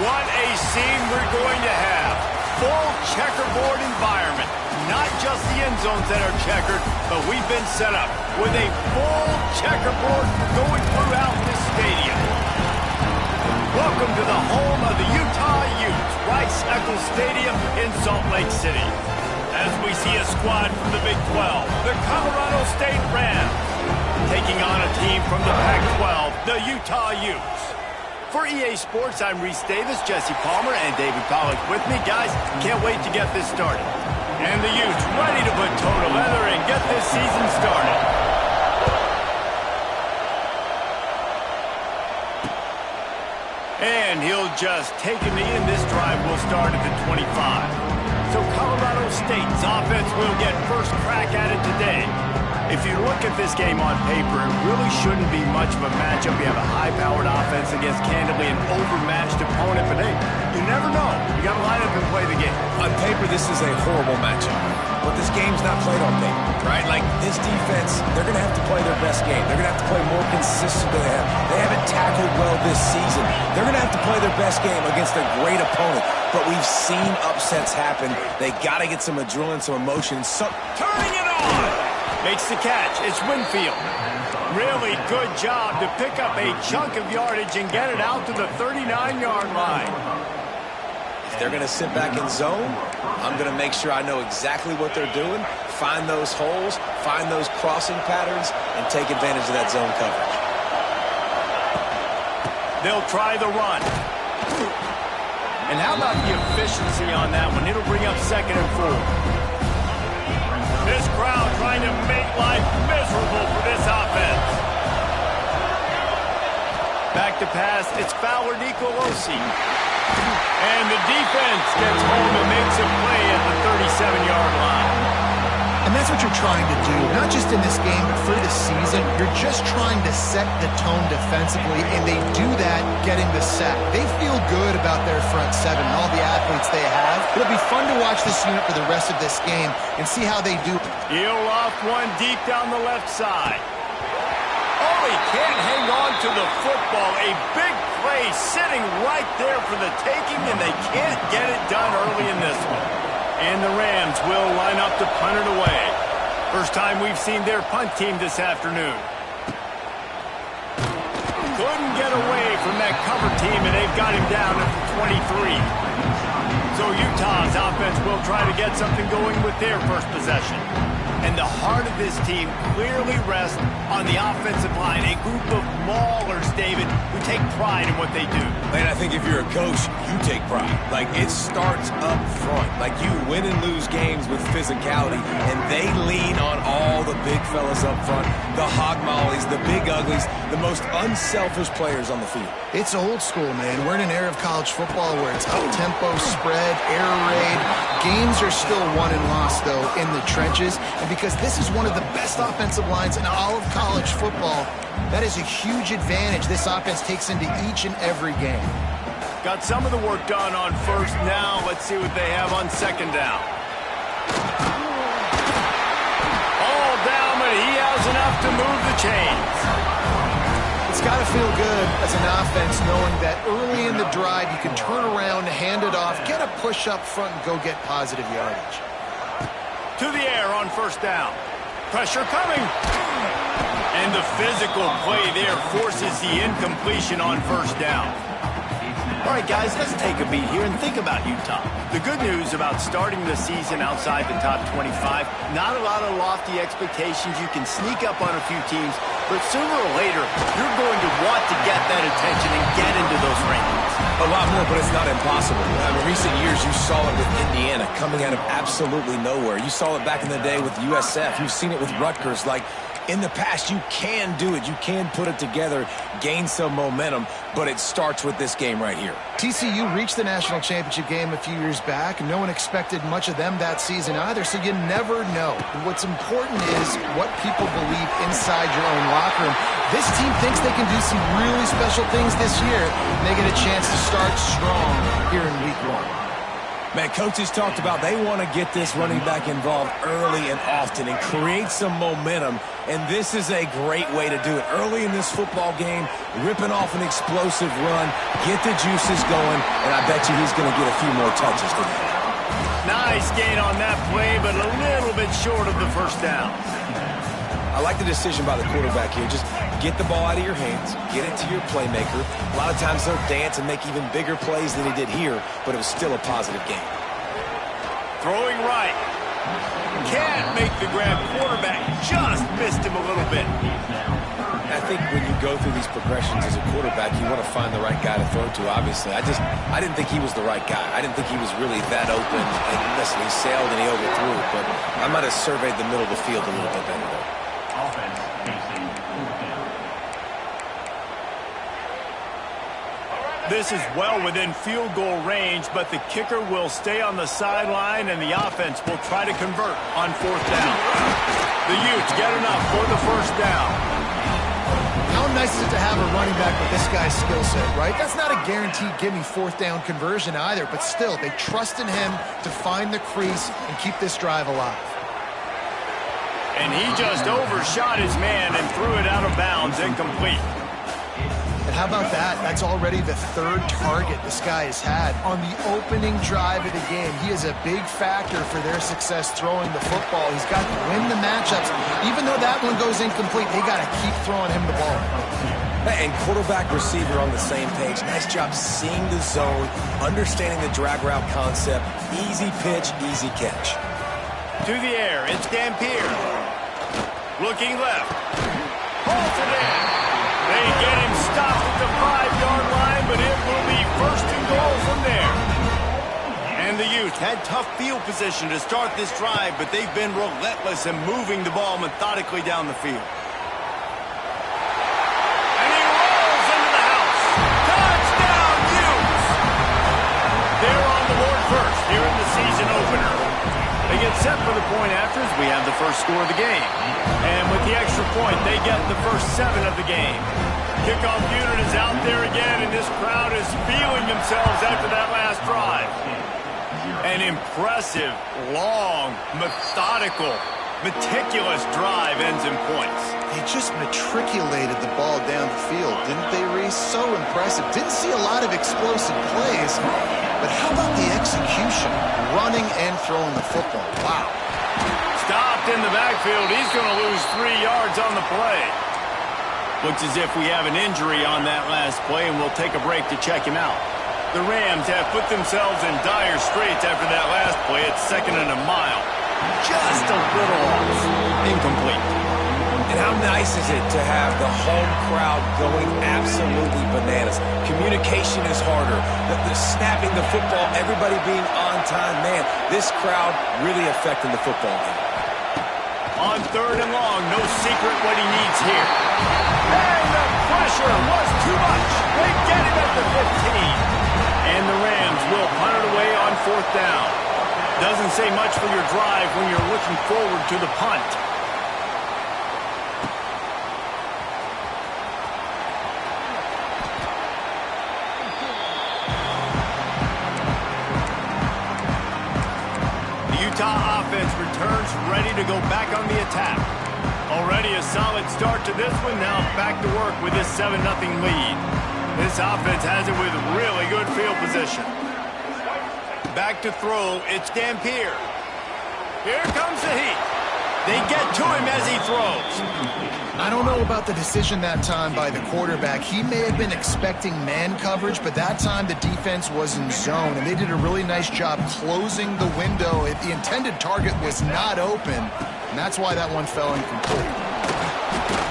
What a scene we're going to have. Full checkerboard environment. Not just the end zones that are checkered, but we've been set up with a full checkerboard going throughout this stadium. Welcome to the home of the Utah Utes, Rice-Eccles Stadium in Salt Lake City. As we see a squad from the Big 12, the Colorado State Rams, taking on a team from the Pac-12, the Utah Utes. For EA Sports, I'm Reese Davis, Jesse Palmer, and David Pollack with me. Guys, can't wait to get this started. And the Utes ready to put toe to leather and get this season started. And he'll just take a knee, and this drive will start at the 25. So Colorado State's offense will get first crack at it today. If you look at this game on paper, it really shouldn't be much of a matchup. You have a high-powered offense against, candidly, an overmatched opponent. But, hey, you never know. You got to line up and play the game. On paper, this is a horrible matchup. But this game's not played on paper, right? Like, this defense, they're going to have to play their best game. They're going to have to play more consistent than they have. They haven't tackled well this season. They're going to have to play their best game against a great opponent. But we've seen upsets happen. They got to get some adrenaline, some emotion. Turning it on! Makes the catch. It's Winfield. Really good job to pick up a chunk of yardage and get it out to the 39-yard line. If they're going to sit back in zone, I'm going to make sure I know exactly what they're doing, find those holes, find those crossing patterns, and take advantage of that zone coverage. They'll try the run. And how about the efficiency on that one? It'll bring up 2nd and 4. This crowd trying to make life miserable for this offense. Back to pass, it's Fowler Nicolosi. And the defense gets home and makes a play at the 37-yard line. And that's what you're trying to do, not just in this game, but for this season. You're just trying to set the tone defensively, and they do that getting the sack. They feel good about their front seven and all the athletes they have. It'll be fun to watch this unit for the rest of this game and see how they do. He'll off one deep down the left side. Oh, he can't hang on to the football. A big play sitting right there for the taking, and they can't get it done early in this one. And the Rams will line up to punt it away. First time we've seen their punt team this afternoon. Couldn't get away from that cover team, and they've got him down at the 23. So Utah's offense will try to get something going with their first possession. And the heart of this team clearly rests on the offensive line. A group of maulers, David, who take pride in what they do. Man, I think if you're a coach, you take pride. Like, it starts up front. Like, you win and lose games with physicality, and they lean on all the big fellas up front, the hog mollies, the big uglies, the most unselfish players on the field. It's old school, man. We're in an era of college football where it's up-tempo, spread, air raid. Games are still won and lost, though, in the trenches. And because this is one of the best offensive lines in all of college football, that is a huge advantage this offense takes into each and every game. Got some of the work done on first. Now let's see what they have on 2nd down. All down, but he has enough to move the chains. It's got to feel good as an offense knowing that early in the drive you can turn around, hand it off, get a push up front, and go get positive yardage. To the air on 1st down. Pressure coming. And the physical play there forces the incompletion on 1st down. All right, guys, let's take a beat here and think about Utah. The good news about starting the season outside the top 25, not a lot of lofty expectations. You can sneak up on a few teams, but sooner or later, you're going to want to get that attention and get into those rankings. A lot more, but it's not impossible. In recent years, you saw it with Indiana coming out of absolutely nowhere. You saw it back in the day with USF. You've seen it with Rutgers. Like, in the past, you can do it. You can put it together, gain some momentum, but it starts with this game right here. TCU reached the national championship game a few years back. No one expected much of them that season either, so you never know. What's important is what people believe inside your own locker room. This team thinks they can do some really special things this year, and they get a chance to start strong here in week 1. Man, coaches talked about they want to get this running back involved early and often and create some momentum, and this is a great way to do it. Early in this football game, ripping off an explosive run, get the juices going, and I bet you he's going to get a few more touches today. Nice gain on that play, but a little bit short of the first down. I like the decision by the quarterback here. Just get the ball out of your hands, get it to your playmaker. A lot of times they'll dance and make even bigger plays than he did here, but it was still a positive game. Throwing right. Can't make the grab. Quarterback just missed him a little bit. I think when you go through these progressions as a quarterback, you want to find the right guy to throw to, obviously. I didn't think he was the right guy. I didn't think he was really that open. And listen, he sailed and he overthrew it, but I might have surveyed the middle of the field a little bit better there. Offense facing fourth down. This is well within field goal range, but the kicker will stay on the sideline, and the offense will try to convert on fourth down. The Utes get enough for the first down. How nice is it to have a running back with this guy's skill set, right? That's not a guaranteed give-me fourth down conversion either, but still, they trust in him to find the crease and keep this drive alive. And he just overshot his man and threw it out of bounds, incomplete. And how about that? That's already the third target this guy has had on the opening drive of the game. He is a big factor for their success throwing the football. He's got to win the matchups. Even though that one goes incomplete, they got to keep throwing him the ball. And quarterback receiver on the same page. Nice job seeing the zone, understanding the drag route concept. Easy pitch, easy catch. To the air, it's Dampier. Looking left. Halted in. They get him stopped at the 5-yard line, but it will be first and goal from there. And the Utes had tough field position to start this drive, but they've been relentless in moving the ball methodically down the field. And he rolls into the house. Touchdown, Utes! They're on the board first here in the season opener. They get set for the point afters. We have the first score of the game. And with the extra point, they get the first 7 of the game. Kickoff unit is out there again, and this crowd is feeling themselves after that last drive. An impressive, long, methodical, meticulous drive ends in points. They just matriculated the ball down the field, didn't they, Reese? So impressive. Didn't see a lot of explosive plays, but how about the execution? Running and throwing the football. Wow. Stopped in the backfield. He's going to lose 3 yards on the play. Looks as if we have an injury on that last play, and we'll take a break to check him out. The Rams have put themselves in dire straits after that last play. It's 2nd and a mile. Just a little off. Incomplete. And how nice is it to have the home crowd going absolutely bananas? Communication is harder. The snapping the football, everybody being on time. Man, this crowd really affecting the football game. On 3rd and long, no secret what he needs here. And the pressure was too much. They get him at the 15. And the Rams will punt it away on 4th down. Doesn't say much for your drive when you're looking forward to the punt. Utah offense returns ready to go back on the attack. Already a solid start to this one. Now back to work with this 7-0 lead. This offense has it with really good field position. Back to throw. It's Dampier. Here comes the heat. They get to him as he throws. I don't know about the decision that time by the quarterback. He may have been expecting man coverage, but that time the defense was in zone, and they did a really nice job closing the window. The intended target was not open, and that's why that one fell incomplete.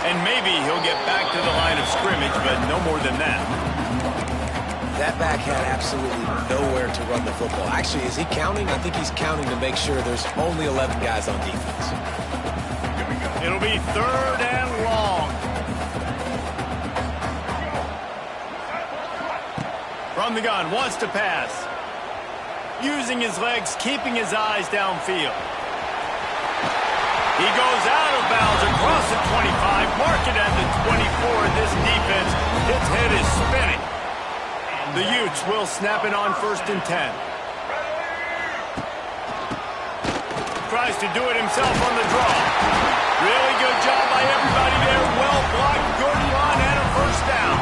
And maybe he'll get back to the line of scrimmage, but no more than that. That back had absolutely nowhere to run the football. Actually, is he counting? I think he's counting to make sure there's only 11 guys on defense. It'll be 3rd and long. From the gun, wants to pass. Using his legs, keeping his eyes downfield. He goes out of bounds across the 25, mark it at the 24. This defense, its head is spinning. The Utes will snap it on 1st and 10. tries to do it himself on the draw. Really good job by everybody there. Well blocked, good run, and a first down.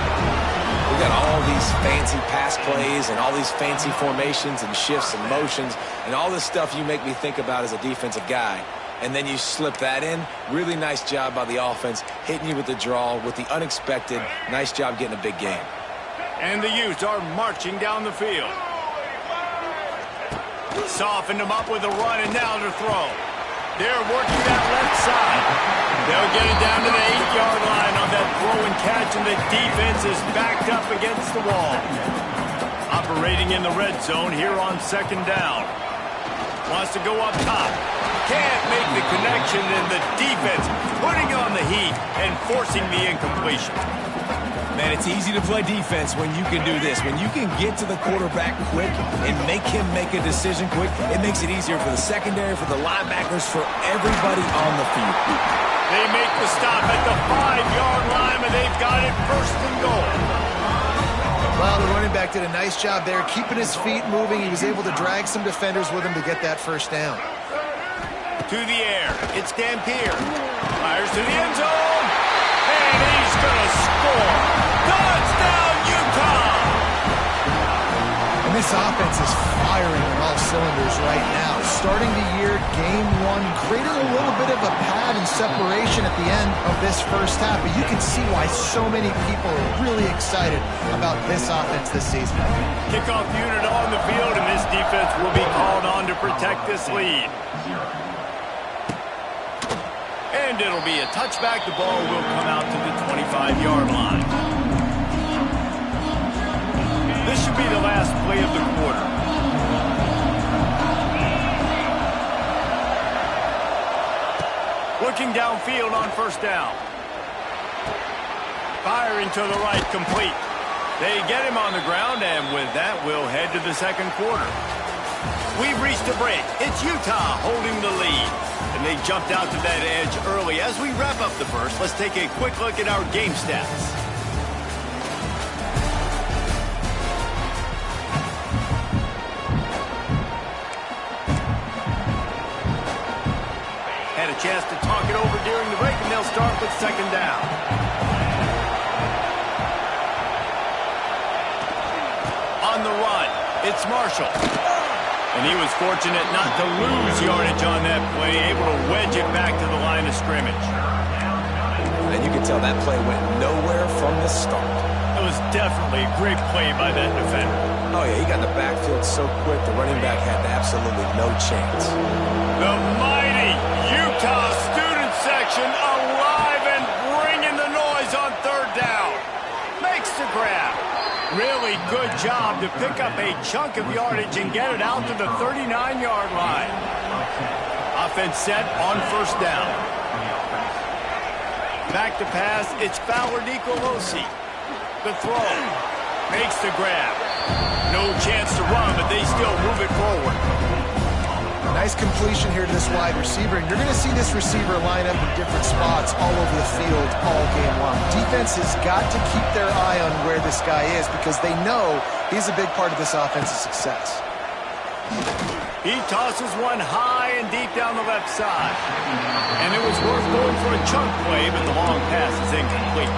We got all these fancy pass plays and all these fancy formations and shifts and motions and all this stuff you make me think about as a defensive guy. And then you slip that in. Really nice job by the offense, hitting you with the draw, with the unexpected. Nice job getting a big game. And the Utes are marching down the field. Softened them up with a run, and now to throw. They're working that left side. They'll get it down to the 8-yard line on that throw and catch, and the defense is backed up against the wall. Operating in the red zone here on second down. Wants to go up top. Can't make the connection, and the defense putting on the heat and forcing the incompletion. Man, it's easy to play defense when you can do this. When you can get to the quarterback quick and make him make a decision quick, it makes it easier for the secondary, for the linebackers, for everybody on the field. They make the stop at the 5-yard line, and they've got it first and goal. Well, the running back did a nice job there, keeping his feet moving. He was able to drag some defenders with him to get that first down. To the air, it's Dampier. Fires to the end zone, and he's going to score. Touchdown, Utah! And this offense is firing on all cylinders right now. Starting the year, game one, creating a little bit of a pad and separation at the end of this first half. But you can see why so many people are really excited about this offense this season. Kickoff unit on the field, and this defense will be called on to protect this lead. And it'll be a touchback. The ball will come out to the 25-yard line. This should be the last play of the quarter. Looking downfield on first down. Firing to the right, complete. They get him on the ground, and with that, we'll head to the second quarter. We've reached a break. It's Utah holding the lead. And they jumped out to that edge early. As we wrap up the first, let's take a quick look at our game stats. Had a chance to talk it over during the break, and they'll start with second down. On the run, it's Marshall. And he was fortunate not to lose yardage on that play, able to wedge it back to the line of scrimmage. And you can tell that play went nowhere from the start. It was definitely a great play by that defender. Oh, yeah, he got in the backfield so quick, the running back had absolutely no chance. The mighty Utah student section alive and bringing the noise on third down. Makes the grab. Really good job to pick up a chunk of yardage and get it out to the 39-yard line. Offense set on first down. Back to pass, it's Fowler-Nicolosi. The throw. Makes the grab. No chance to run, but they still move it forward. Nice completion here to this wide receiver, and you're going to see this receiver line up in different spots all over the field all game long. Defense has got to keep their eye on where this guy is because they know he's a big part of this offense's success. He tosses one high and deep down the left side. And it was worth going for a chunk play, but the long pass is incomplete.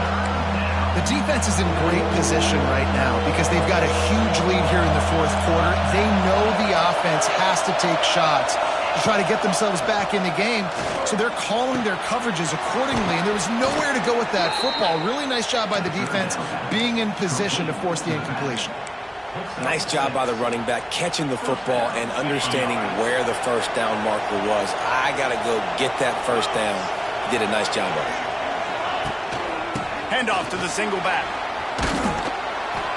The defense is in great position right now because they've got a huge lead here in the fourth quarter. They know the offense has to take shots to try to get themselves back in the game, so they're calling their coverages accordingly, and there was nowhere to go with that football. Really nice job by the defense being in position to force the incompletion. Nice job by the running back, catching the football and understanding where the first down marker was. I got to go get that first down. He did a nice job of it. Handoff to the single back.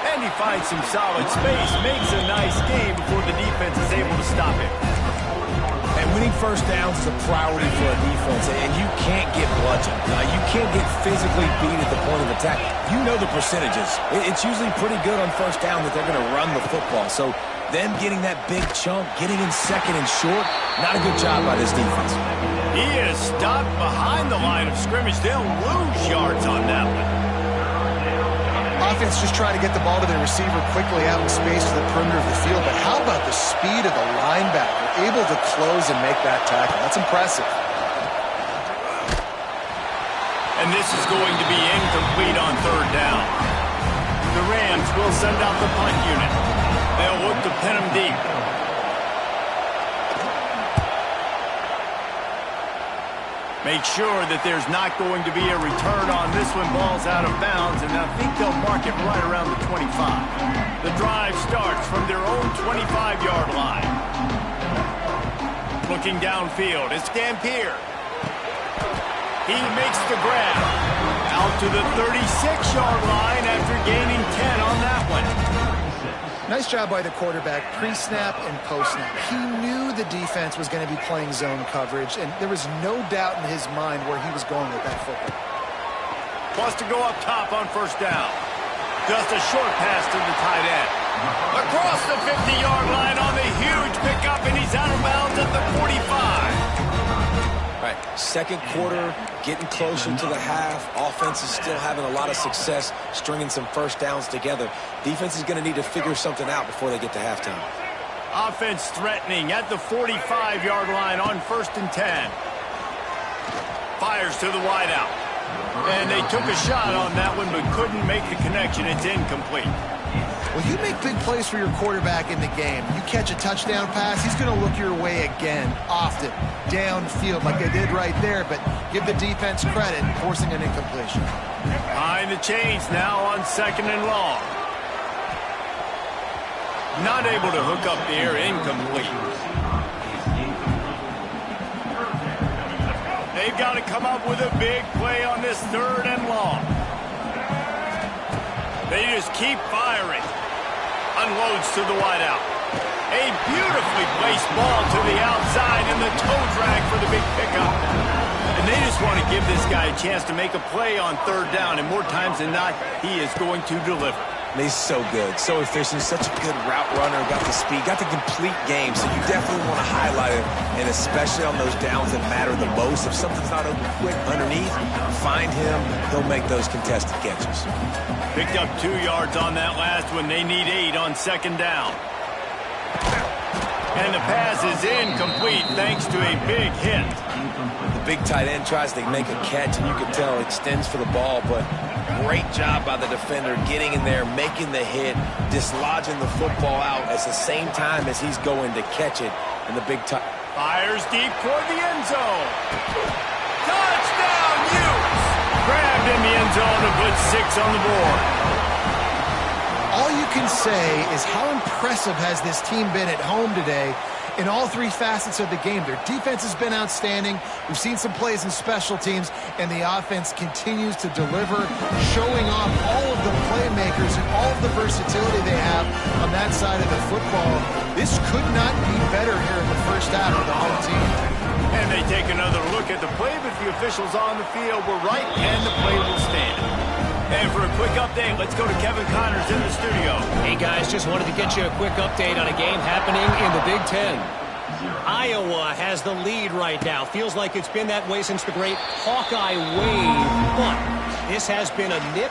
And he finds some solid space, makes a nice game before the defense is able to stop him. And winning first downs is a priority for a defense, and you can't get bludgeoned. You can't get physically beat at the point of attack. You know the percentages. It's usually pretty good on first down that they're going to run the football. So them getting that big chunk, getting in second and short, not a good job by this defense. He is stopped behind the line of scrimmage. They'll lose yards on that one. Offense just trying to get the ball to their receiver quickly out in space to the perimeter of the field, but how about the speed of the linebacker, able to close and make that tackle? That's impressive. And this is going to be incomplete on third down. The Rams will send out the punt unit. They'll look to pin them deep. Make sure that there's not going to be a return on this when ball's out of bounds, and I think they'll mark it right around the 25. The drive starts from their own 25-yard line. Looking downfield, it's Dampier. He makes the grab. Out to the 36-yard line after gaining 10 on that one. Nice job by the quarterback, pre-snap and post-snap. He knew the defense was going to be playing zone coverage, and there was no doubt in his mind where he was going with that football. Wants to go up top on first down. Just a short pass to the tight end. Across the 50-yard line on the huge pickup, and he's out of bounds at the 45. All right, second quarter, getting closer to the half. Offense is still having a lot of success stringing some first downs together. Defense is going to need to figure something out before they get to halftime. Offense threatening at the 45-yard line on 1st and 10. Fires to the wideout. And they took a shot on that one but couldn't make the connection. It's incomplete. Well, you make big plays for your quarterback in the game. You catch a touchdown pass, he's going to look your way again, often, downfield like they did right there, but give the defense credit, forcing an incompletion. Behind the chains now on 2nd and long. Not able to hook up there, incomplete. They've got to come up with a big play on this 3rd and long. They just keep firing. Unloads to the wideout. A beautifully placed ball to the outside and the toe drag for the big pickup. And they just want to give this guy a chance to make a play on 3rd down, and more times than not, he is going to deliver. And he's so good, so efficient, such a good route runner, got the speed, got the complete game, so you definitely want to highlight it, and especially on those downs that matter the most. If something's not open quick underneath, find him, he'll make those contested catches. Picked up 2 yards on that last one. They need 8 on 2nd down. And the pass is incomplete thanks to a big hit. The big tight end tries to make a catch, and you can tell extends for the ball, but great job by the defender getting in there, making the hit, dislodging the football out at the same time as he's going to catch it. And the big tight fires deep toward the end zone. Touchdown, Utes! Grabbed in the end zone to put 6 on the board. All you can say is how impressive has this team been at home today in all 3 facets of the game. Their defense has been outstanding. We've seen some plays in special teams, and the offense continues to deliver, showing off all of the playmakers and all of the versatility they have on that side of the football. This could not be better here in the first half of the home team. And they take another look at the play, but the officials on the field were right, and the play will stand. And for a quick update, let's go to Kevin Connors in the studio. Hey, guys, just wanted to get you a quick update on a game happening in the Big Ten. Iowa has the lead right now. Feels like it's been that way since the great Hawkeye wave. But this has been a nip.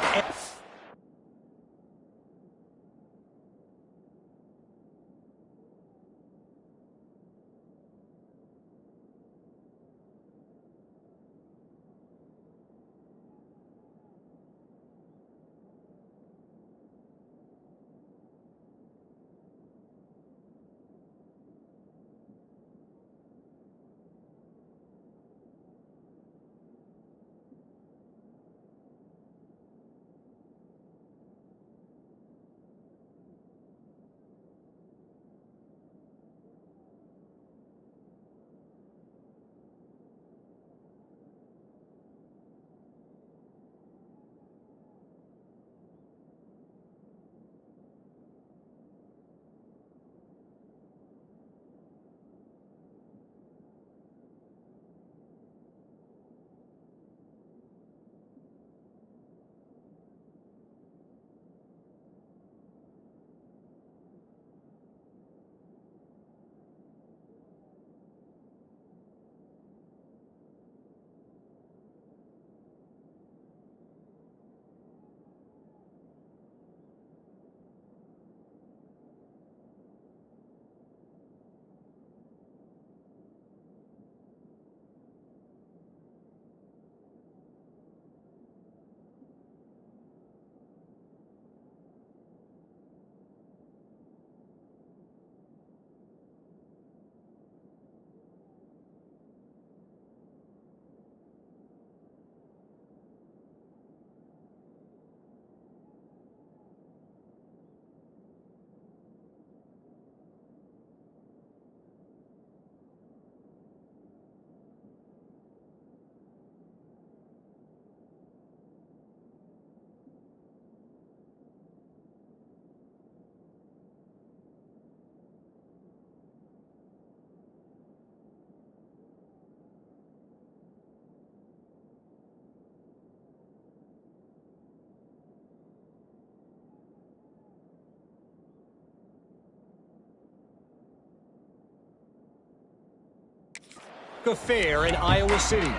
affair in Iowa City.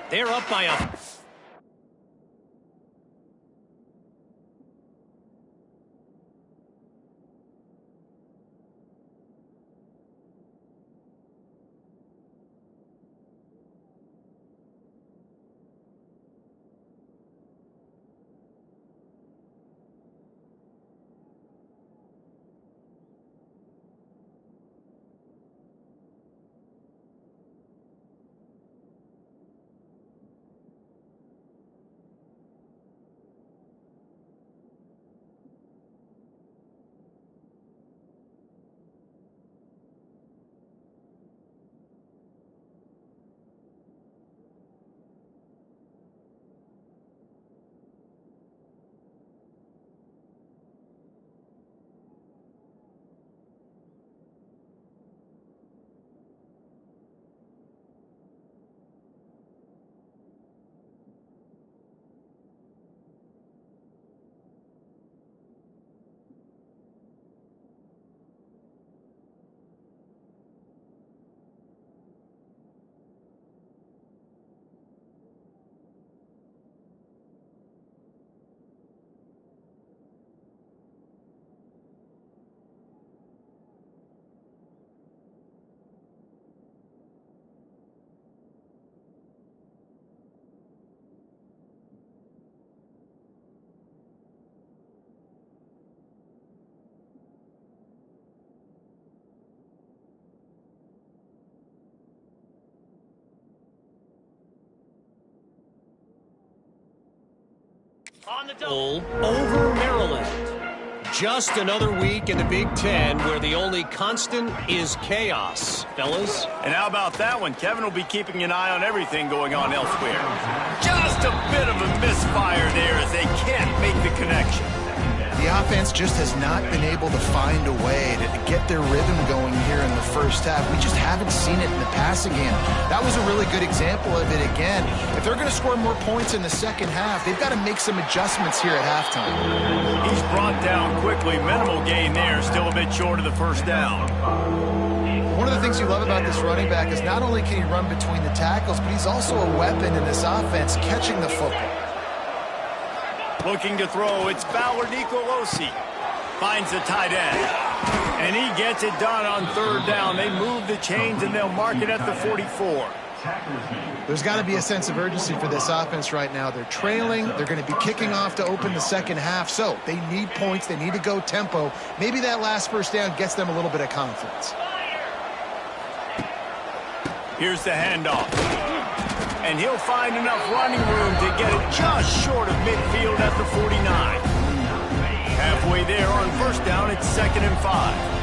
They're up by a... On the double. Over Maryland. Just another week in the Big Ten where the only constant is chaos, fellas. And how about that one? Kevin will be keeping an eye on everything going on elsewhere. Just a bit of a misfire there as they can't make the connection. The offense just has not been able to find a way to get their rhythm going here in the first half. We just haven't seen it in the passing game. That was a really good example of it again. If they're going to score more points in the second half, they've got to make some adjustments here at halftime. He's brought down quickly. Minimal gain there. Still a bit short of the first down. One of the things you love about this running back is not only can he run between the tackles, but he's also a weapon in this offense catching the football. Looking to throw, it's Ballard Nicolosi. Finds the tight end. And he gets it done on third down. They move the chains and they'll mark it at the 44. There's got to be a sense of urgency for this offense right now. They're trailing. They're going to be kicking off to open the second half. So they need points. They need to go tempo. Maybe that last first down gets them a little bit of confidence. Here's the handoff. And he'll find enough running room to get it just short of midfield at the 49. Halfway there on first down, it's 2nd and 5.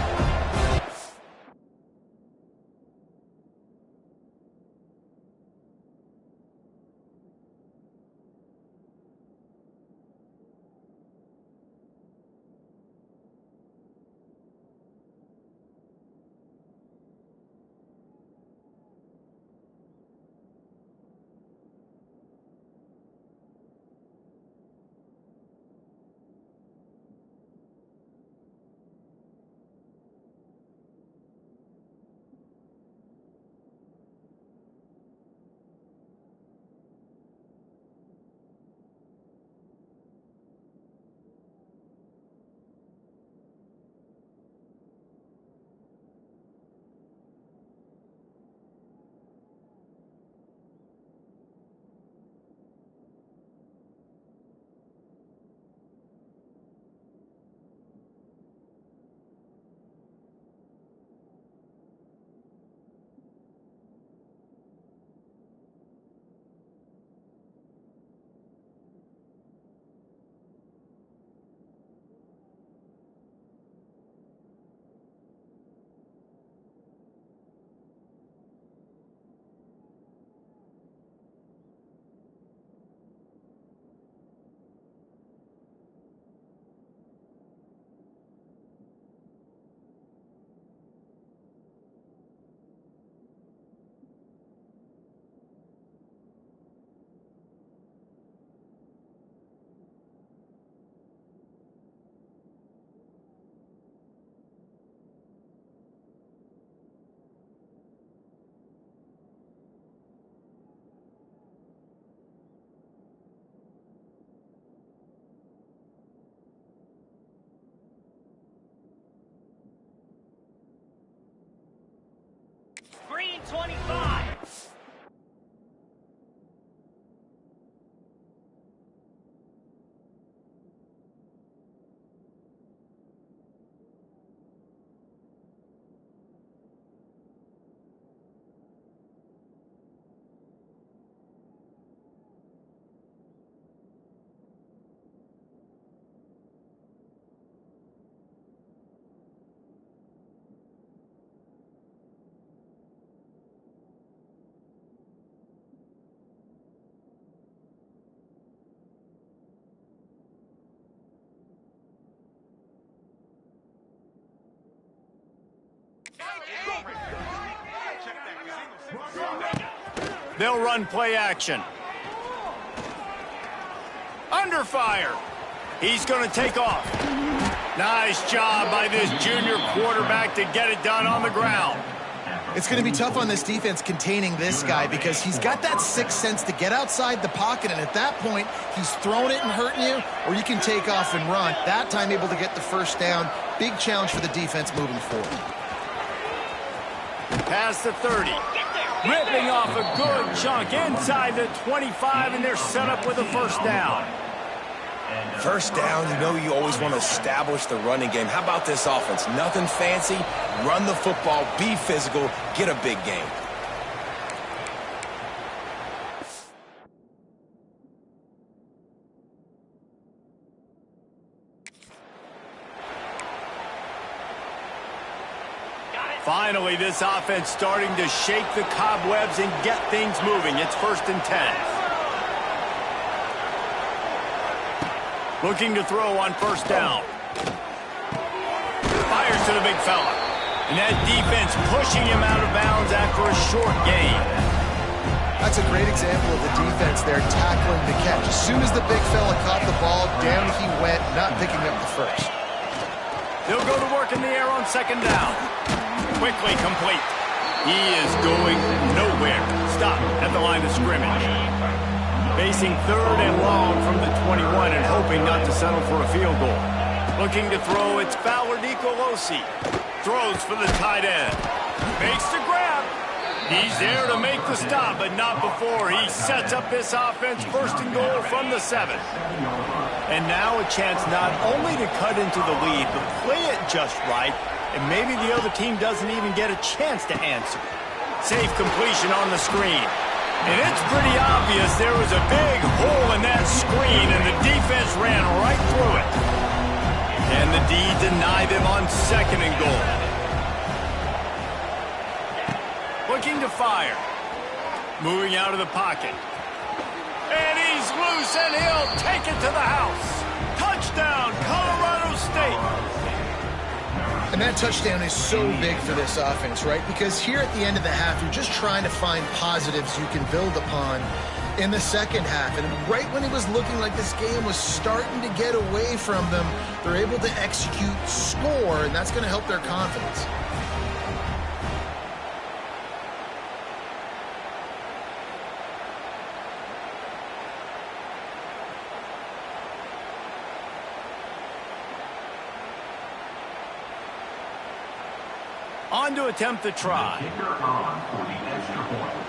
They'll run play action. Under fire. He's going to take off. Nice job by this junior quarterback to get it done on the ground. It's going to be tough on this defense containing this guy because he's got that sixth sense to get outside the pocket, and at that point, he's throwing it and hurting you, or you can take off and run. That time able to get the first down. Big challenge for the defense moving forward. Past the 30. Ripping off a good chunk inside the 25, and they're set up with a first down. First down, you know you always want to establish the running game. How about this offense? Nothing fancy. Run the football, be physical, get a big gain. Finally, this offense starting to shake the cobwebs and get things moving. It's 1st and 10. Looking to throw on first down. Fires to the big fella. And that defense pushing him out of bounds after a short gain. That's a great example of the defense there tackling the catch. As soon as the big fella caught the ball, down he went, not picking up the first. They'll go to work in the air on second down. Quickly complete. He is going nowhere. Stop at the line of scrimmage. Facing 3rd and long from the 21 and hoping not to settle for a field goal. Looking to throw, it's Fowler Nicolosi. Throws for the tight end. Makes the grab. He's there to make the stop, but not before he sets up this offense 1st and goal from the 7. And now a chance not only to cut into the lead, but play it just right, and maybe the other team doesn't even get a chance to answer. Safe completion on the screen. And it's pretty obvious there was a big hole in that screen, and the defense ran right through it. And the D denied them on 2nd and goal. Looking to fire. Moving out of the pocket. And he's loose, and he'll take it to the house. Touchdown, Colorado State. And that touchdown is so big for this offense, right? Because here at the end of the half, you're just trying to find positives you can build upon in the second half. And right when it was looking like this game was starting to get away from them, they're able to execute, score, and that's going to help their confidence. On to attempt the try. Kicker on for the extra point.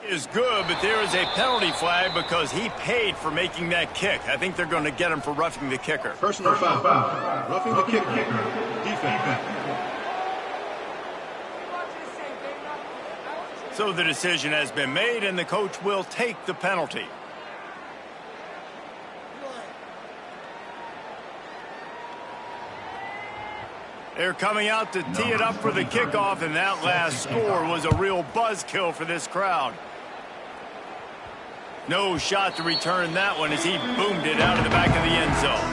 Is good, but there is a penalty flag because he paid for making that kick. I think they're going to get him for roughing the kicker. Personal foul. Roughing the kicker. Defense. So the decision has been made, and the coach will take the penalty. They're coming out to tee it up for the kickoff, and that last score was a real buzzkill for this crowd. No shot to return that one as he boomed it out of the back of the end zone.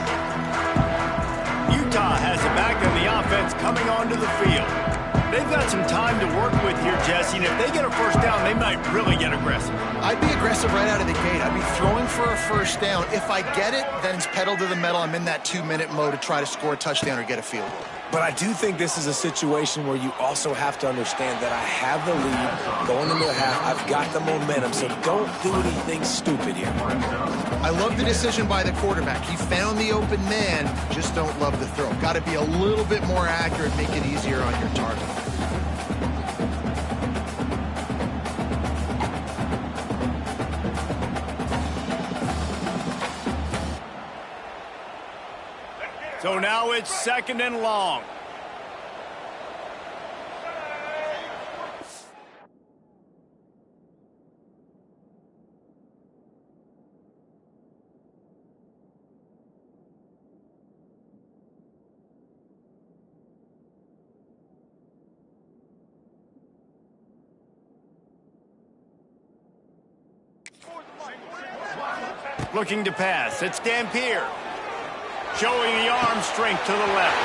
Utah has it back, and the offense coming onto the field. They've got some time to work with here, Jesse, and if they get a first down, they might really get aggressive. I'd be aggressive right out of the gate. I'd be throwing for a first down. If I get it, then it's pedal to the metal. I'm in that 2-minute mode to try to score a touchdown or get a field goal. But I do think this is a situation where you also have to understand that I have the lead going into the half. I've got the momentum, so don't do anything stupid here. I love the decision by the quarterback. He found the open man, just don't love the throw. Got to be a little bit more accurate, make it easier on your target. So now it's 2nd and long. Looking to pass. It's Dampier. Showing the arm strength to the left.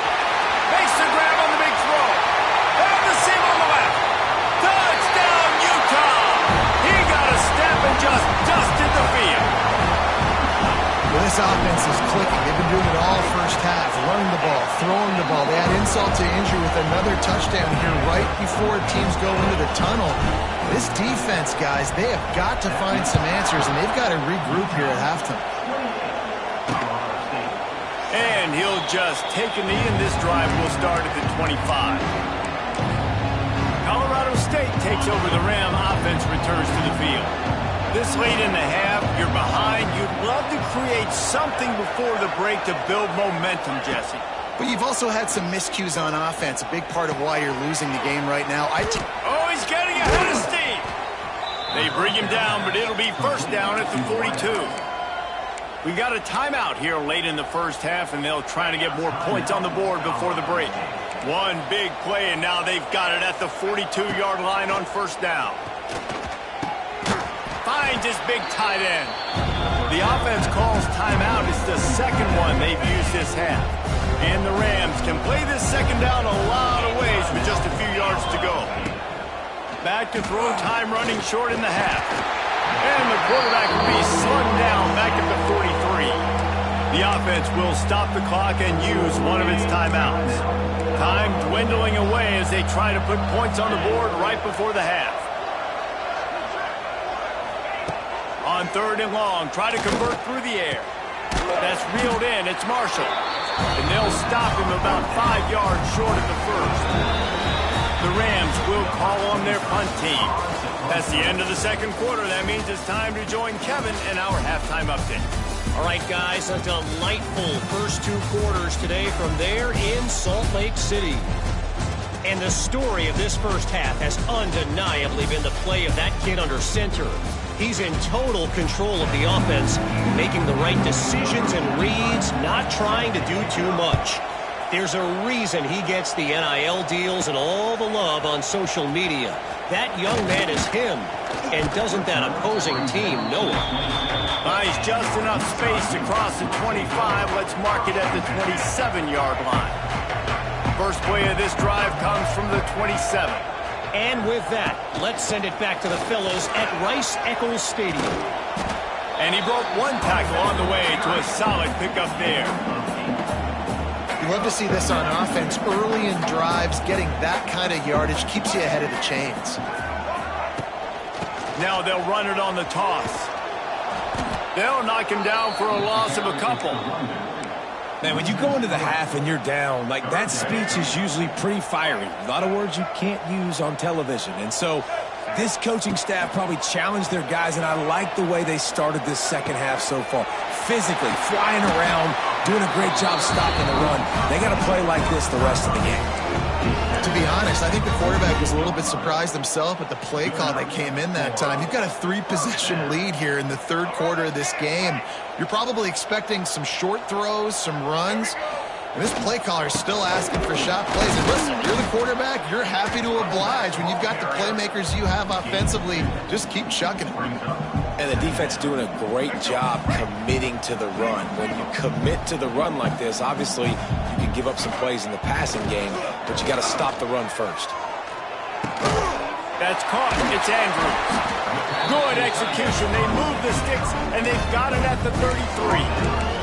Makes the grab on the big throw. And the seam on the left. Touchdown, Utah! He got a step and just dusted the field. Well, this offense is clicking. They've been doing it all first half. Running the ball, throwing the ball. They had insult to injury with another touchdown here right before teams go into the tunnel. This defense, guys, they have got to find some answers, and they've got to regroup here at halftime. And he'll just take a knee, and this drive will start at the 25. Colorado State takes over the Ram. Offense returns to the field. This late in the half, you're behind. You'd love to create something before the break to build momentum, Jesse. But you've also had some miscues on offense, a big part of why you're losing the game right now. Oh, he's getting ahead of steam. They bring him down, but it'll be first down at the 42. We got a timeout here late in the first half, and they'll try to get more points on the board before the break. One big play, and now they've got it at the 42-yard line on first down. Finds his big tight end. The offense calls timeout. It's the second one they've used this half. And the Rams can play this second down a lot of ways with just a few yards to go. Back to throw, time running short in the half. And the quarterback will be slung down back at the 43. The offense will stop the clock and use one of its timeouts. Time dwindling away as they try to put points on the board right before the half. On 3rd and long, try to convert through the air. That's reeled in. It's Marshall. And they'll stop him about 5 yards short of the first. The Rams will call on their punt team. That's the end of the second quarter. That means it's time to join Kevin in our halftime update. All right, guys, a delightful first 2 quarters today from there in Salt Lake City. And the story of this first half has undeniably been the play of that kid under center. He's in total control of the offense, making the right decisions and reads, not trying to do too much. There's a reason he gets the NIL deals and all the love on social media. That young man is him, and doesn't that opposing team know it? Buys just enough space to cross the 25. Let's mark it at the 27-yard line. First play of this drive comes from the 27. And with that, let's send it back to the fellows at Rice-Eccles Stadium. And he broke one tackle on the way to a solid pickup there. You love to see this on offense. Early in drives, getting that kind of yardage keeps you ahead of the chains. Now they'll run it on the toss. They'll knock him down for a loss of a couple. Man, when you go into the half and you're down, like, that speech is usually pretty fiery. A lot of words you can't use on television. And so This coaching staff probably challenged their guys, and I like the way they started this second half so far. Physically, flying around, doing a great job stopping the run. They got to play like this the rest of the game. To be honest, I think the quarterback was a little bit surprised himself at the play call that came in that time. You've got a 3-possession lead here in the third quarter of this game. You're probably expecting some short throws, some runs. And this play caller is still asking for shot plays. And listen, you're the quarterback. You're happy to oblige. When you've got the playmakers you have offensively, just keep chucking it. And the defense doing a great job committing to the run. When you commit to the run like this, obviously you can give up some plays in the passing game, but you got to stop the run first. That's caught. It's Andrews. Good execution. They move the sticks, and they've got it at the 33.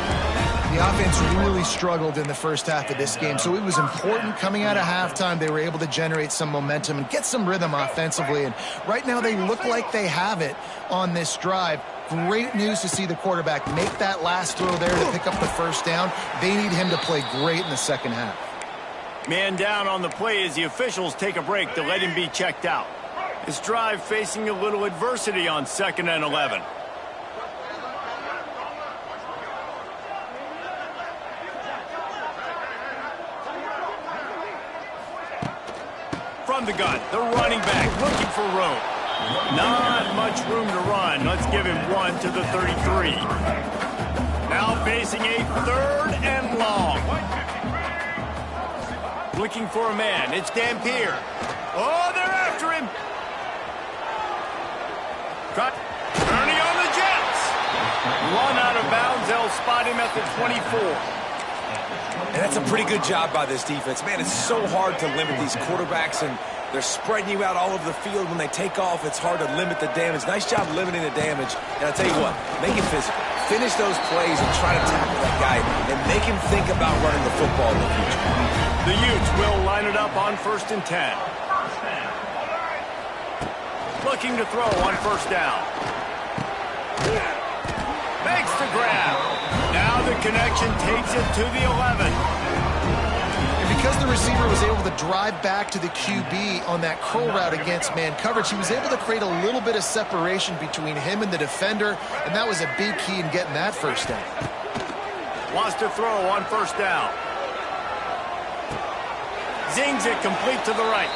The offense really struggled in the first half of this game, so it was important coming out of halftime. They were able to generate some momentum and get some rhythm offensively, and right now they look like they have it on this drive. Great news to see the quarterback make that last throw there to pick up the first down. They need him to play great in the second half. Man down on the play as the officials take a break to let him be checked out. His drive facing a little adversity on 2nd and 11. From the gun, the running back looking for room. Not much room to run. Let's give him one to the 33. Now facing a 3rd and long. Looking for a man. It's Dampier. Oh, they're after him. Ernie on the Jets. Run out of bounds. They'll spot him at the 24. And that's a pretty good job by this defense. Man, it's so hard to limit these quarterbacks, and they're spreading you out all over the field. When they take off, it's hard to limit the damage. Nice job limiting the damage. And I'll tell you what, make it physical. Finish those plays and try to tackle that guy and make him think about running the football in the future. The Utes will line it up on 1st and 10. Looking to throw on 1st down. Makes the grab. Now the connection takes it to the 11. And because the receiver was able to drive back to the QB on that curl route against man coverage, he was able to create a little bit of separation between him and the defender, and that was a big key in getting that first down. Wants to throw on 1st down. Zings it complete to the right.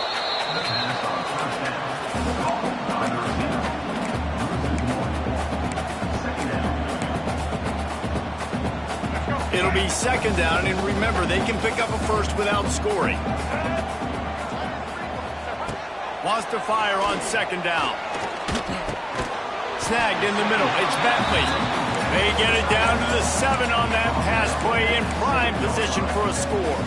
It'll be 2nd down, and remember, they can pick up a first without scoring. Wants to fire on 2nd down. Snagged in the middle. It's Bentley. They get it down to the 7 on that pass play, in prime position for a score.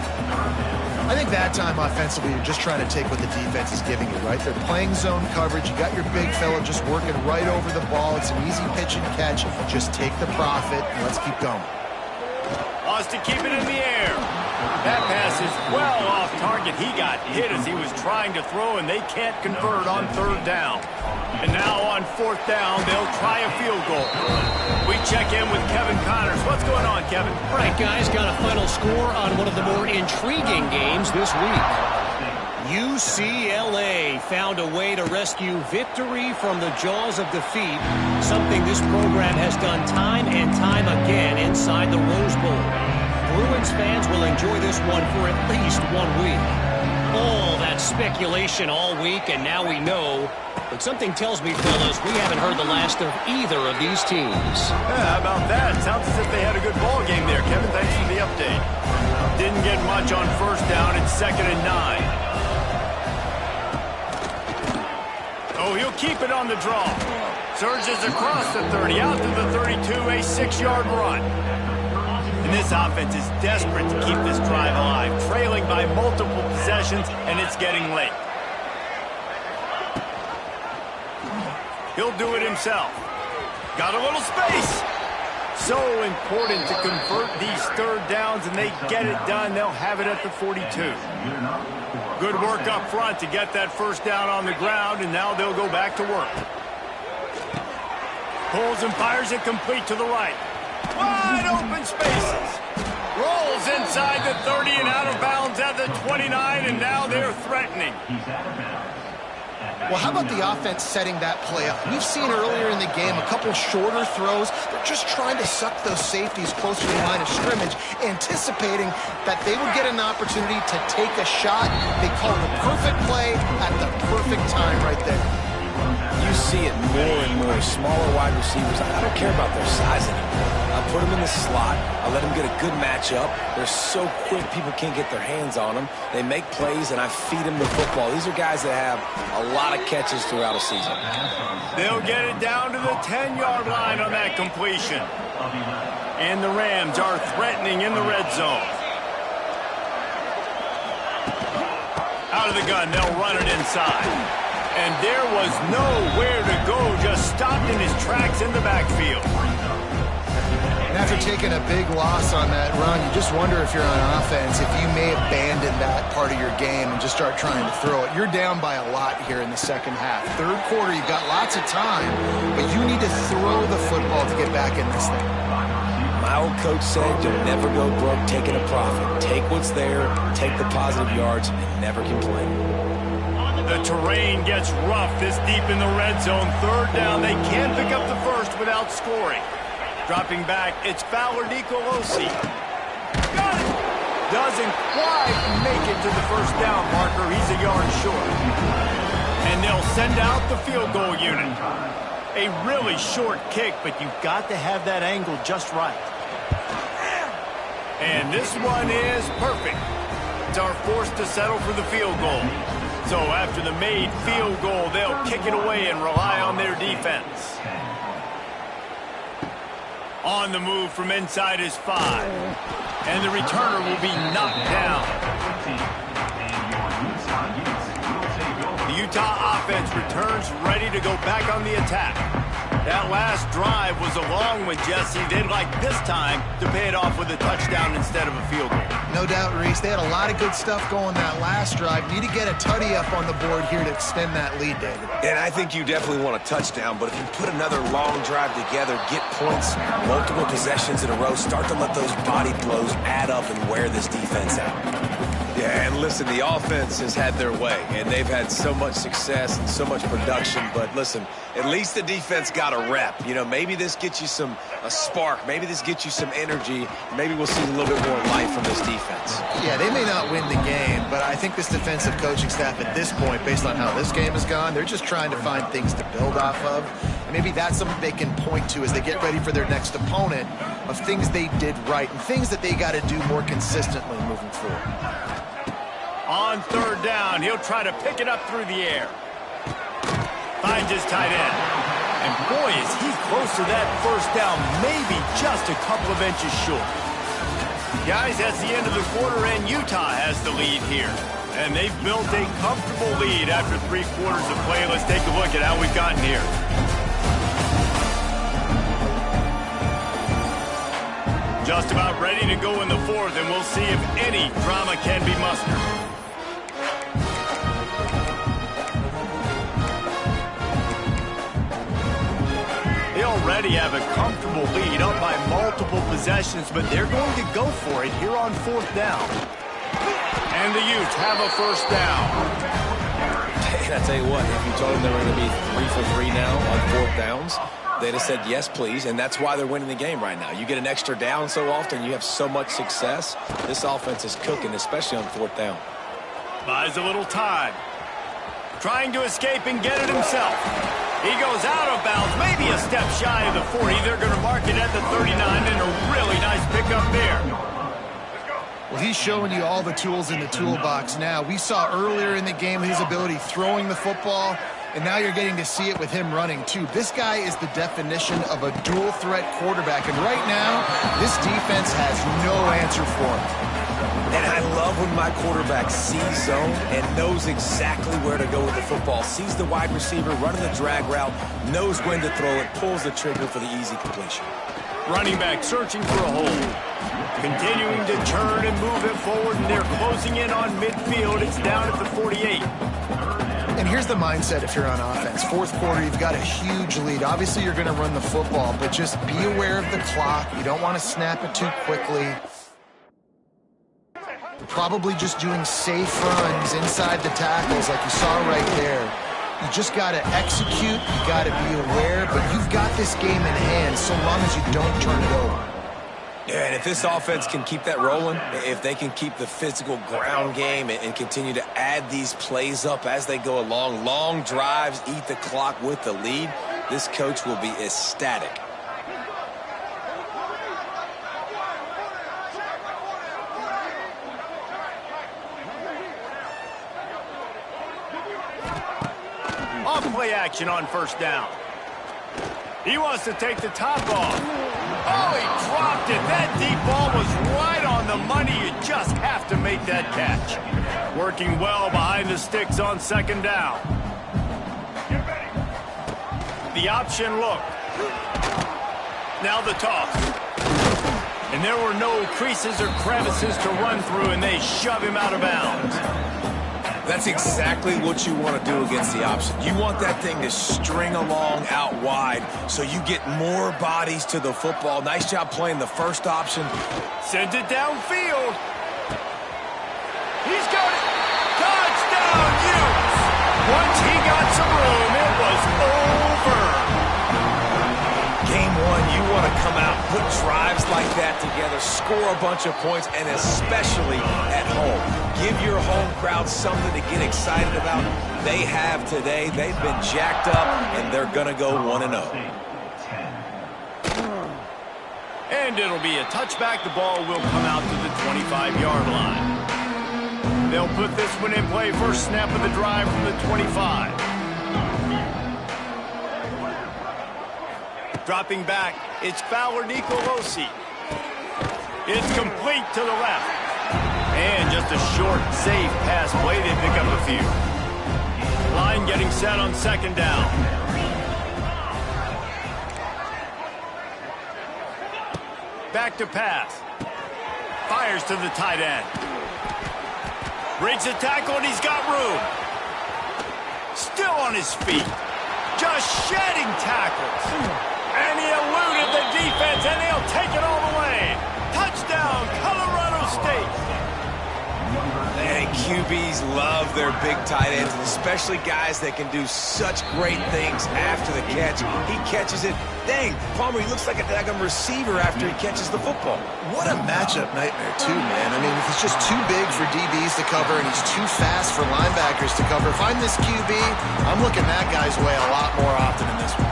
I think that time offensively, you're just trying to take what the defense is giving you, right? They're playing zone coverage. You got your big fella just working right over the ball. It's an easy pitch and catch. Just take the profit, and let's keep going. Wants to keep it in the air. That pass is well off target. He got hit as he was trying to throw, and they can't convert on 3rd down. And now on 4th down, they'll try a field goal. We check in with Kevin Connors. What's going on, Kevin? All right, guys, got a final score on one of the more intriguing games this week. UCLA found a way to rescue victory from the jaws of defeat, something this program has done time and time again inside the Rose Bowl. Bruins fans will enjoy this one for at least 1 week. All that speculation all week, and now we know. But something tells me, fellas, we haven't heard the last of either of these teams. Yeah, how about that? Sounds as if they had a good ball game there, Kevin. Thanks for the update. Didn't get much on 1st down. It's 2nd and 9. Oh, he'll keep it on the draw. Surges across the 30, out to the 32, a 6-yard run. And this offense is desperate to keep this drive alive, trailing by multiple possessions, and it's getting late. He'll do it himself. Got a little space. So important to convert these 3rd downs, and they get it done. They'll have it at the 42. Good work up front to get that 1st down on the ground, and now they'll go back to work. Pulls and fires it complete to the right. Wide open spaces. Rolls inside the 30 and out of bounds at the 29, and now they're threatening. Well, how about the offense setting that play up? We've seen earlier in the game a couple shorter throws. They're just trying to suck those safeties closer to the line of scrimmage, anticipating that they would get an opportunity to take a shot. They call the perfect play at the perfect time right there. You see it more and more. Smaller wide receivers, I don't care about their size anymore. I put them in the slot. I let them get a good matchup. They're so quick, people can't get their hands on them. They make plays, and I feed them the football. These are guys that have a lot of catches throughout a season. They'll get it down to the 10-yard line on that completion. And the Rams are threatening in the red zone. Out of the gun, they'll run it inside. And there was nowhere to go, just stopped in his tracks in the backfield. And after taking a big loss on that run, you just wonder if you're on offense, if you may abandon that part of your game and just start trying to throw it. You're down by a lot here in the second half. Third quarter, you've got lots of time, but you need to throw the football to get back in this thing. My old coach said, you'll never go broke taking a profit. Take what's there, take the positive yards, and never complain. The terrain gets rough this deep in the red zone. Third down, they can't pick up the first without scoring. Dropping back, it's Fowler Nicolosi. Got it! Doesn't quite make it to the first down marker. He's a yard short. And they'll send out the field goal unit. A really short kick, but you've got to have that angle just right. And this one is perfect. It's our forced to settle for the field goal. So after the made field goal, they'll kick it away and rely on their defense. On the move from inside his 5. And the returner will be knocked down. The Utah offense returns ready to go back on the attack. That last drive was a long one, Jesse. They'd like this time to pay it off with a touchdown instead of a field goal. No doubt, Reese. They had a lot of good stuff going that last drive. Need to get a tutty up on the board here to extend that lead, David. And I think you definitely want a touchdown, but if you put another long drive together, get points, multiple possessions in a row, start to let those body blows add up and wear this defense out. Yeah, and listen, the offense has had their way, and they've had so much success and so much production, but listen, at least the defense got a rep. You know, maybe this gets you a spark. Maybe this gets you some energy. Maybe we'll see a little bit more life from this defense. Yeah, they may not win the game, but I think this defensive coaching staff at this point, based on how this game has gone, they're just trying to find things to build off of. And maybe that's something they can point to as they get ready for their next opponent of things they did right and things that they got to do more consistently moving forward. On third down, he'll try to pick it up through the air. Finds his tight end. And boy, is he close to that first down, maybe just a couple of inches short. Guys, that's the end of the quarter, and Utah has the lead here. And they've built a comfortable lead after 3 quarters of play. Let's take a look at how we've gotten here. Just about ready to go in the fourth, and we'll see if any drama can be mustered. They already have a comfortable lead up by multiple possessions, but they're going to go for it here on 4th down. And the Utes have a first down. And I tell you what, if you told them they were going to be 3 for 3 now on 4th downs, they'd have said, yes, please, and that's why they're winning the game right now. You get an extra down so often, you have so much success. This offense is cooking, especially on 4th down. Buys a little time. Trying to escape and get it himself. He goes out of bounds, maybe a step shy of the 40. They're going to mark it at the 39, and a really nice pickup there. Well, he's showing you all the tools in the toolbox now. We saw earlier in the game his ability throwing the football, and now you're getting to see it with him running, too. This guy is the definition of a dual-threat quarterback, and right now, this defense has no answer for him. And I love when my quarterback sees zone and knows exactly where to go with the football. Sees the wide receiver running the drag route, knows when to throw it, pulls the trigger for the easy completion. Running back searching for a hole. Continuing to turn and move it forward, and they're closing in on midfield. It's down at the 48. And here's the mindset if you're on offense. 4th quarter, you've got a huge lead. Obviously, you're going to run the football, but just be aware of the clock. You don't want to snap it too quickly. Probably just doing safe runs inside the tackles like you saw right there. You just got to execute. You got to be aware. But you've got this game in hand so long as you don't turn it over. Yeah, and if this offense can keep that rolling, if they can keep the physical ground game and continue to add these plays up as they go along, long drives, eat the clock with the lead, this coach will be ecstatic. Off-play action on first down. He wants to take the top off. Oh, he dropped it. That deep ball was right on the money. You just have to make that catch. Working well behind the sticks on second down. The option look. Now the toss. And there were no creases or crevices to run through, and they shove him out of bounds. That's exactly what you want to do against the option. You want that thing to string along out wide so you get more bodies to the football. Nice job playing the first option. Sends it downfield. He's got it. Touchdown, Utes. Once he got some room, it was over. Game one, you want to come out, put drives like that together, score a bunch of points, and especially at home. Give your home crowd something to get excited about. They have today. They've been jacked up, and they're going to go 1-0. And it'll be a touchback. The ball will come out to the 25-yard line. They'll put this one in play. First snap of the drive from the 25. Dropping back, it's Fowler Nicolosi. It's complete to the left. And just a short, safe pass play. They pick up a few. Line getting set on second down. Back to pass. Fires to the tight end. Breaks the tackle, and he's got room. Still on his feet. Just shedding tackles. And he eluded the defense, and he'll take it all the way. Touchdown, Colorado State. And QBs love their big tight ends, especially guys that can do such great things after the catch. He catches it. Dang, Palmer, he looks like a daggum receiver after he catches the football. What a matchup nightmare, too, man. I mean, he's just too big for DBs to cover, and he's too fast for linebackers to cover. If I'm this QB, I'm looking that guy's way a lot more often in this one.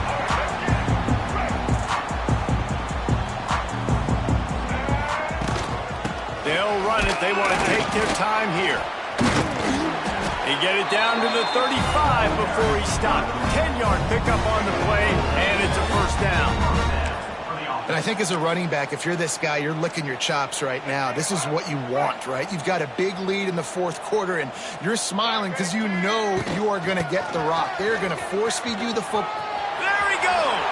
They'll run it. They want to take their time here. They get it down to the 35 before he stopped. 10-yard pickup on the play, and it's a first down. And I think as a running back, if you're this guy, you're licking your chops right now. This is what you want, right? You've got a big lead in the fourth quarter, and you're smiling because you know you are going to get the rock. They're going to force-feed you the football. There he goes!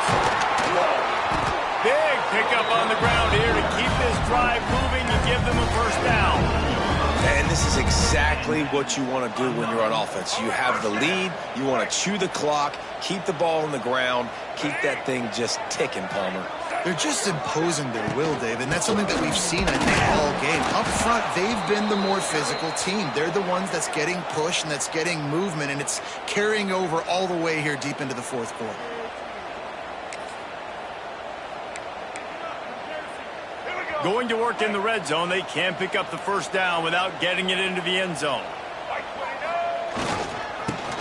Big pickup on the ground here to keep this drive moving and give them a first down. And this is exactly what you want to do when you're on offense. You have the lead, you want to chew the clock, keep the ball on the ground, keep that thing just ticking, Palmer. They're just imposing their will, Dave, and that's something that we've seen, I think, all game. Up front, they've been the more physical team. They're the ones that's getting pushed and that's getting movement, and it's carrying over all the way here deep into the fourth quarter. Going to work in the red zone, they can't pick up the first down without getting it into the end zone.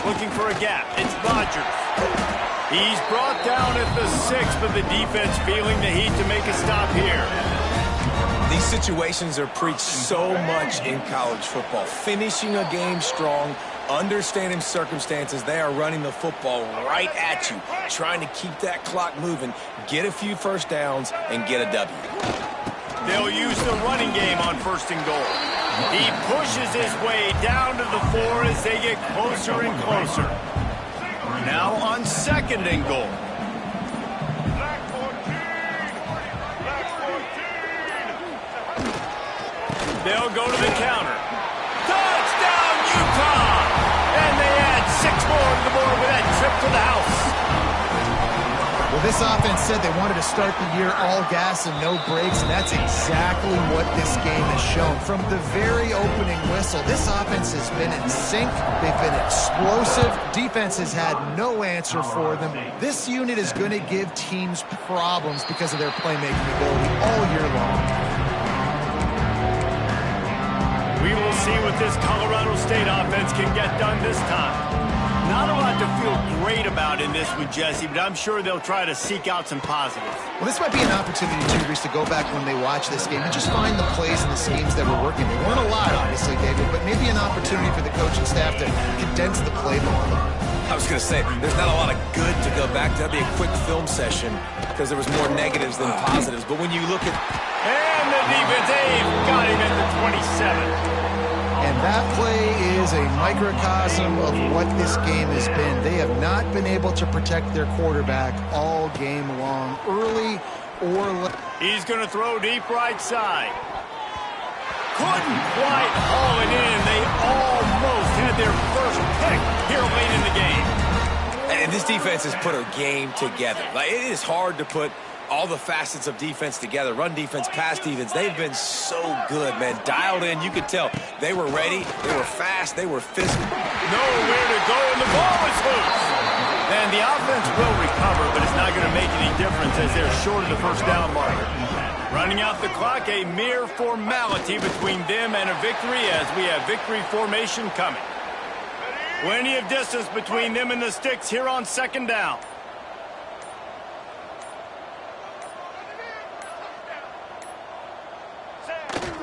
Looking for a gap. It's Rodgers. He's brought down at the 6, but the defense feeling the heat to make a stop here. These situations are preached so much in college football. Finishing a game strong, understanding circumstances. They are running the football right at you, trying to keep that clock moving, get a few first downs, and get a W. They'll use the running game on first and goal. He pushes his way down to the 4 as they get closer and closer. Now on second and goal. They'll go to the counter. Touchdown, Utah! And they add 6 more to the board with that trip to the house. Well, this offense said they wanted to start the year all gas and no brakes, and that's exactly what this game has shown. From the very opening whistle, this offense has been in sync. They've been explosive. Defense has had no answer for them. This unit is going to give teams problems because of their playmaking ability all year long. We will see what this Colorado State offense can get done this time. Not a lot to feel great about in this one, Jesse, but I'm sure they'll try to seek out some positives. Well, this might be an opportunity, too, Reese, to go back when they watch this game and just find the plays and the schemes that were working. They weren't a lot, obviously, David, but maybe an opportunity for the coaching staff to condense the playbook a little. I was going to say, there's not a lot of good to go back to. That'd be a quick film session because there was more negatives than positives. But when you look at... And the defense, they've got him at the 27. And that play is a microcosm of what this game has been. They have not been able to protect their quarterback all game long, early or late. He's going to throw deep right side. Couldn't quite haul it in. They almost had their first pick here late in the game. And this defense has put a game together. Like, it is hard to put all the facets of defense together. Run defense, pass defense. They've been so good, man. Dialed in. You could tell they were ready. They were fast. They were physical. Nowhere to go, and the ball is loose. And the offense will recover, but it's not going to make any difference as they're short of the first down marker. Running out the clock, a mere formality between them and a victory as we have victory formation coming. Plenty of distance between them and the sticks here on second down.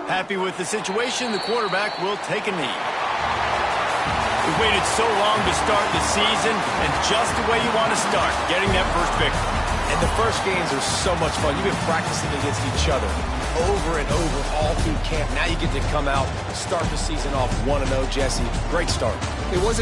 Happy with the situation, the quarterback will take a knee. We waited so long to start the season, and just the way you want to start, getting that first victory. And the first games are so much fun. You've been practicing against each other over and over all through camp. Now you get to come out, start the season off 1-0, Jesse. Great start. It was